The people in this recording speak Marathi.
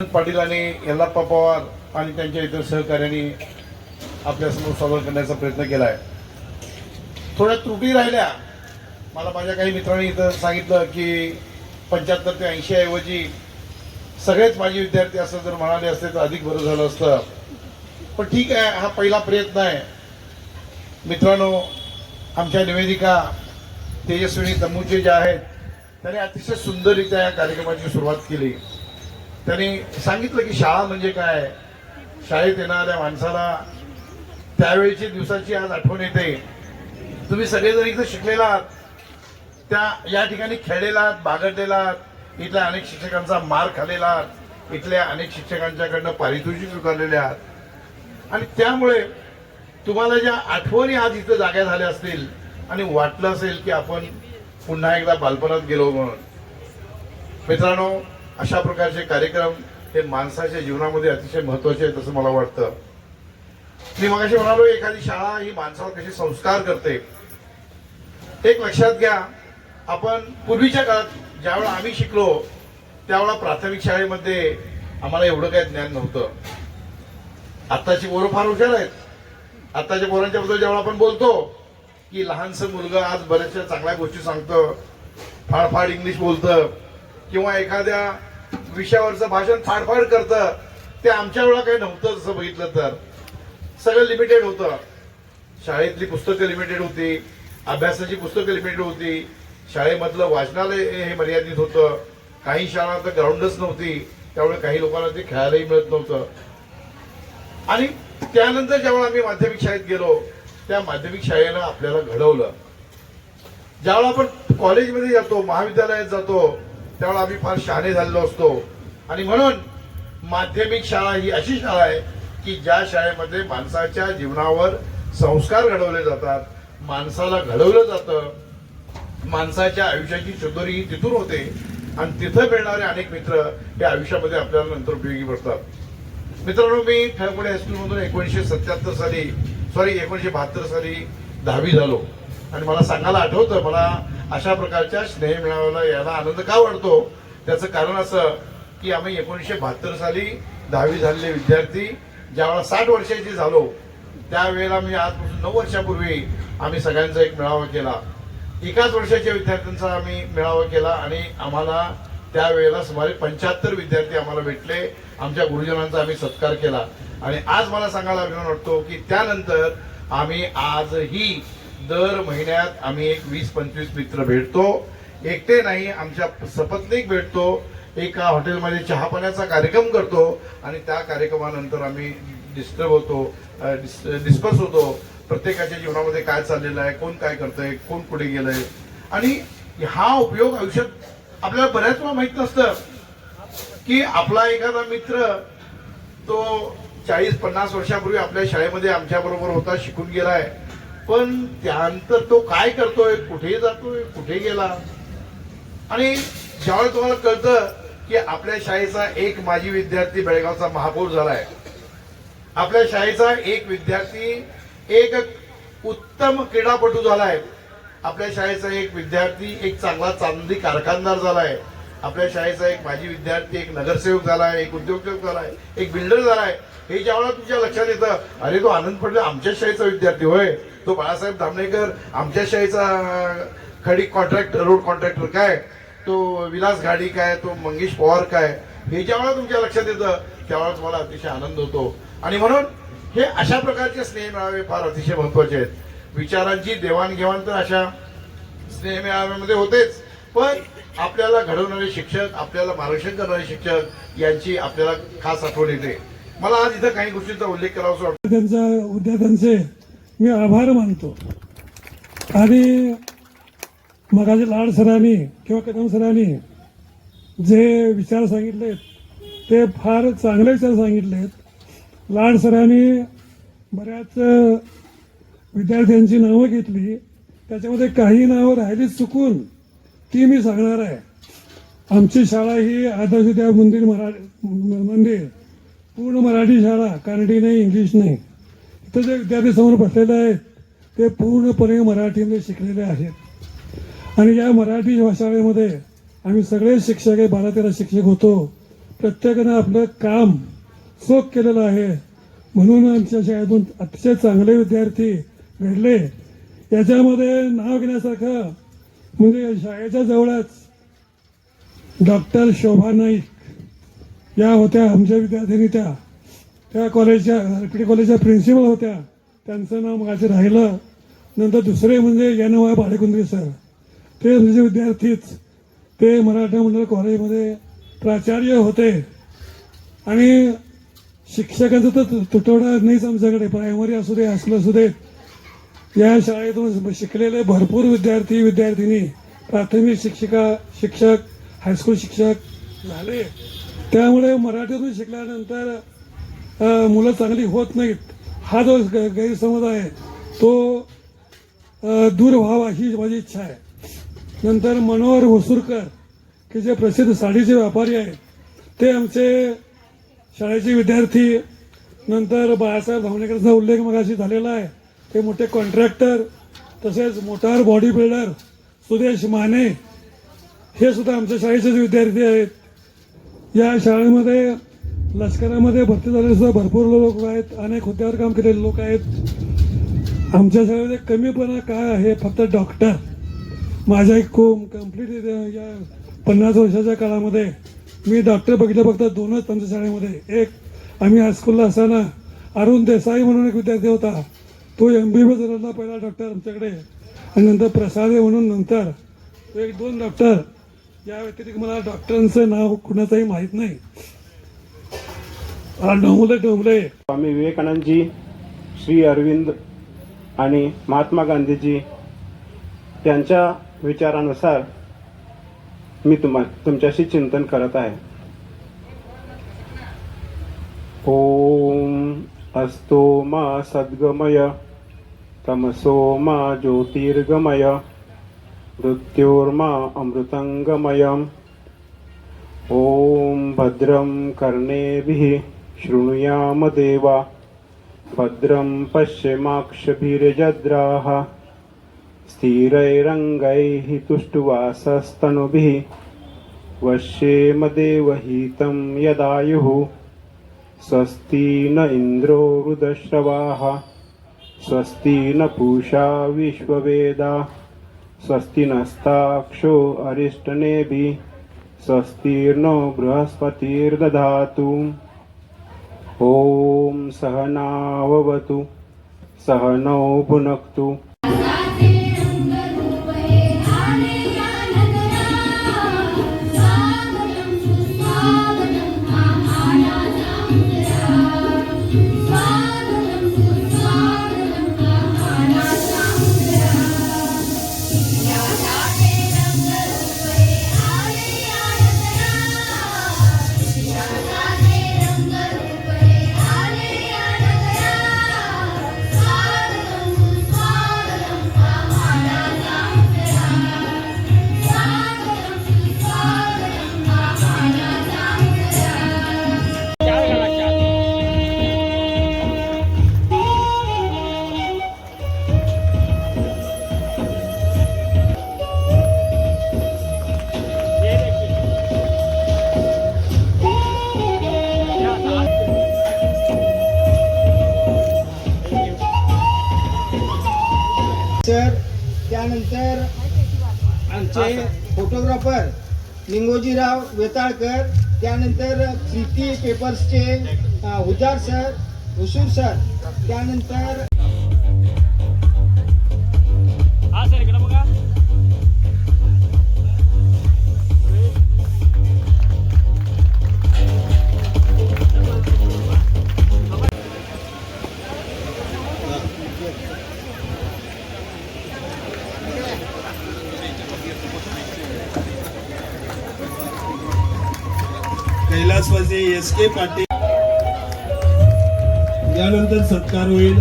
पाटील आणि यल्लाप्पा पवार आणि त्यांच्या इतर सहकार्यांनी आपल्यासमोर सादर करण्याचा प्रयत्न केला आहे. थोड्या त्रुटी राहिल्या. मला माझ्या काही मित्रांनी इथं सांगितलं की 75 ते 80 ऐवजी सगळेच माझे विद्यार्थी असं जर म्हणाले असते तर अधिक बरं झालं असतं. पण ठीक आहे, हा पहिला प्रयत्न आहे. मित्रांनो, आमच्या निवेदिका तेजस्विनी तमूचे जे आहेत त्यांनी अतिशय सुंदररित्या या कार्यक्रमाची सुरुवात केली. त्यांनी सांगितलं की शाळा म्हणजे काय, शाळेत येणाऱ्या माणसाला त्यावेळेची दिवसाची आज आठवण येते. तुम्ही सगळेजण इथं शिकलेला आहात, त्या या ठिकाणी खेळलेला आहात, बागडलेला आहात, इथल्या अनेक शिक्षकांचा मार खाल्लेला आहात, इथल्या अनेक शिक्षकांच्याकडनं पारितोषिक स्वीकारलेले आहात आणि त्यामुळे तुम्हाला ज्या आठवणी आज इथं जाग्या झाल्या असतील आणि वाटलं असेल की आपण पुन्हा एकदा बालपणात गेलो म्हणून. मित्रांनो, अशा प्रकारचे कार्यक्रम हे माणसाच्या जीवनामध्ये अतिशय महत्वाचे आहेत असं मला वाटतं. मी मगाशी म्हणालो, एखादी शाळा ही माणसावर कसे संस्कार करते. एक लक्षात घ्या, आपण पूर्वीच्या काळात ज्यावेळेला आम्ही शिकलो त्यावेळेला प्राथमिक शाळेमध्ये आम्हाला एवढं काही ज्ञान नव्हतं. आत्ताची पोरं फार हुशार आहेत. आत्ताच्या पोरांच्या बद्दल जेव्हा आपण बोलतो की लहानसं मुलगा आज बऱ्याचशा चांगल्या गोष्टी सांगतं, फाडफाड इंग्लिश बोलतं किंवा एखाद्या विषयावरचं भाषण फाडफाड करतं, ते आमच्या वेळा काही नव्हतं. जसं बघितलं तर सगळं लिमिटेड होतं. शाळेतली पुस्तकं लिमिटेड होती, अभ्यासाची पुस्तकं लिमिटेड होती, शाळेमधलं वाचनालय हे मर्यादित होतं. काही शाळा तर ग्राउंडच नव्हती, त्यामुळे काही लोकांना ते खेळायलाही मिळत नव्हतं. आणि त्यानंतर जेव्हा आम्ही माध्यमिक शाळेत गेलो, त्या माध्यमिक शाळेनं आपल्याला घडवलं. ज्यावेळेला आपण कॉलेजमध्ये जातो, महाविद्यालयात जातो, त्यावेळेला आम्ही फार शहाणे झालेलो असतो. आणि म्हणून माध्यमिक शाळा ही अशी शाळा आहे की ज्या शाळेमध्ये माणसाच्या जीवनावर संस्कार घडवले जातात, माणसाला घडवलं जातं, माणसाच्या आयुष्याची चतुरी ही तिथून होते आणि तिथं मिळणारे अनेक मित्र हे आयुष्यामध्ये आपल्याला नंतर उपयोगी पडतात. मित्रांनो, मी खळपुडे हायस्कूलमधून 1972 साली 10वी झालो आणि मला सांगायला आठवतं, मला अशा प्रकारच्या स्नेह मेळाव्याला यायला आनंद का वाटतो. त्याचं कारण असं की आम्ही 1972 साली 10वी झालेले विद्यार्थी ज्यावेळेला 60 वर्षाचे झालो, त्यावेळेला मी आजपासून 9 वर्षापूर्वी आम्ही सगळ्यांचा एक मेळावा केला. एकाच वर्षाच्या विद्यार्थ्यांचा आम्ही मेळावा केला आणि आम्हाला त्यावेळेला सुमारे 75 विद्यार्थी आम्हाला भेटले. आमच्या गुरुजनांचा आम्ही सत्कार केला आणि आज मला सांगायला अभिमान वाटतो की त्यानंतर आम्ही आजही दर महिन्यात आम्ही एक 20-25 मित्र भेटतो. एकटे नाही, आमच्या सपत्नीक भेटतो, एका हॉटेलमध्ये चहापाण्याचा कार्यक्रम करतो आणि त्या कार्यक्रमानंतर आम्ही डिस्पर्स होतो. प्रत्येकाच्या जीवनामध्ये काय चाललेलं आहे, कोण काय करतंय, कोण पुढे गेलंय. आणि हा उपयोग आयुष्यात आपल्याला बऱ्याच वेळा माहित नसतं की आपला एखादा मित्र तो 40-50 वर्षापूर्वी आपल्या शाळेमध्ये आमच्या बरोबर होता, शिकून गेलाय, पण त्यानंतर तो काय करतोय, कुठे जातोय, कुठे गेला. आणि ज्यावेळेस तुम्हाला कळतं की आपल्या शाळेचा एक माजी विद्यार्थी बेळगावचा महापौर झालाय, आपल्या शाळेचा एक विद्यार्थी एक उत्तम क्रीडापटू झालाय, आपल्या शाळेचा एक विद्यार्थी एक चांगला चांदी कारखानदार झालाय, आपल्या शाळेचा एक माजी विद्यार्थी एक नगरसेवक झालाय, एक उद्योजक झालाय, एक बिल्डर झालाय. हे ज्यावेळेला तुमच्या लक्षात येतं, अरे तो आनंद पडले आमच्या शाळेचा विद्यार्थी होय, तो बाळासाहेब धामणेकर आमच्या शाळेचा खडी कॉन्ट्रॅक्टर, रोड कॉन्ट्रॅक्टर काय, तो विलास घाडी काय, तो मंगेश पवार काय, हे ज्यावेळेला तुमच्या लक्षात येतं त्यावेळेला तुम्हाला अतिशय आनंद होतो. आणि म्हणून हे अशा प्रकारचे स्नेह मेळावे फार अतिशय महत्वाचे आहेत. विचारांची देवाणघेवाण तर अशा स्नेह मेळाव्यामध्ये होतेच, पण आपल्याला घडवणारे शिक्षक, आपल्याला मार्गदर्शन करणारे शिक्षक यांची आपल्याला खास आठवण येते. मला आज इथं काही गोष्टींचा उल्लेख करावा वाटतो. विद्यार्थ्यांचे मी आभार मानतो. आणि मगाचे लाड सरांनी किंवा कदम सरांनी जे विचार सांगितलेत ते फार चांगले विचार सांगितलेत. लाड सरांनी बऱ्याच विद्यार्थ्यांची नावं घेतली, त्याच्यामध्ये काही नावं राहिली चुकून, ती मी सांगणार आहे. आमची शाळा ही आदर्श विद्या मंदिर पूर्ण मराठी शाळा, कानडी नाही, इंग्लिश नाही. इथं जे विद्यार्थी समोर बसलेले आहेत ते पूर्णपणे मराठीमध्ये शिकलेले आहेत आणि या मराठी शाळेमध्ये आम्ही सगळे शिक्षक 12-13 शिक्षक होतो. प्रत्येकानं आपलं काम चोख केलेलं आहे. म्हणून आमच्या शाळेतून अतिशय चांगले विद्यार्थी घडले. याच्यामध्ये नाव घेण्यासारखं म्हणजे शाळेच्या जवळच डॉक्टर शोभा नाईक या होत्या आमच्या विद्यार्थिनी. त्या कॉलेजच्या आरपीडी कॉलेजच्या प्रिन्सिपल होत्या. त्यांचं नाव माझे राहिलं. नंतर दुसरे म्हणजे YNY भाडेकुंद्रे सर, ते म्हणजे विद्यार्थीच. ते मराठा मंडळ कॉलेजमध्ये प्राचार्य होते. आणि शिक्षकांचा तर तुटवडा नाहीच आमच्याकडे. प्रायमरी असू दे, हायस्कूल असू दे, या शाळेतून शिकलेले भरपूर विद्यार्थिनी प्राथमिक शिक्षक, हायस्कूल शिक्षक झाले. त्यामुळे मराठीतून शिकल्यानंतर मुलं चांगली होत नाहीत, हा जो गैरसमज आहे तो दूर व्हावा ही माझी इच्छा आहे. नंतर मनोहर होसुरकर, की जे प्रसिद्ध साडीचे व्यापारी आहेत, ते आमचे शाळेचे विद्यार्थी. नंतर बाळासाहेब धावणेकरांचा उल्लेख मगाशी झालेला आहे, ते मोठे कॉन्ट्रॅक्टर. तसेच motor body builder Sudesh Mane, हे सुद्धा आमच्या शाळेचेच विद्यार्थी आहेत. या शाळेमध्ये लष्करामध्ये भरती झालेले सुद्धा भरपूर लोक आहेत, अनेक हुद्द्यावर काम केलेले लोक आहेत. आमच्या शाळेमध्ये कमीपणा काय आहे, फक्त डॉक्टर. माझ्या एक कम्प्लीट या 50 वर्षाच्या काळामध्ये मी डॉक्टर बघितलं फक्त 2च आमच्या शाळेमध्ये. एक, आम्ही हायस्कूलला असताना अरुण देसाई म्हणून एक विद्यार्थी होता, तो MBBS झालेला पहिला डॉक्टर आमच्याकडे. आणि नंतर प्रसादे म्हणून नंतर 1-2 डॉक्टर. या व्यतिरिक्त मला डॉक्टरांचं नाव कुणाचंही माहीत नाही. डोंबले स्वामी विवेकानंदजी, श्री अरविंद आणि महात्मा गांधीजी त्यांच्या विचारानुसार मी तुमच्याशी चिंतन करत आहे. ओम अस्तो मा सद्गमय तमसो मा ज्योतिर्गमय मृत्योर्मा अमृतंगमयम्. ओम भद्रं कर्णेभिः शृणुयाम देवा भद्रं पश्येमाक्षभिर्यजद्राः स्थिरैरङ्गैः तुष्टुवासस्तनुभिः वश्येम देवहितं यदायुः. स्वस्ति न इन्द्रो वृद्धश्रवाः स्वस्ति न पूषा विश्ववेदाः स्वस्ति नस्ताक्षो अरिष्टनेभिः स्वस्तिर्नो बृहस्पतिर्दधातु. ॐ सहनाववतु सहनौ भुनक्तु. सर, त्यानंतर आमचे फोटोग्राफर निंगोजीराव वेताळकर, त्यानंतर प्रीती पेपर्सचे हुजार सर, हुसूर सर, त्यानंतर कैलासवासी SK पाटील. यानंतर सत्कार होईल.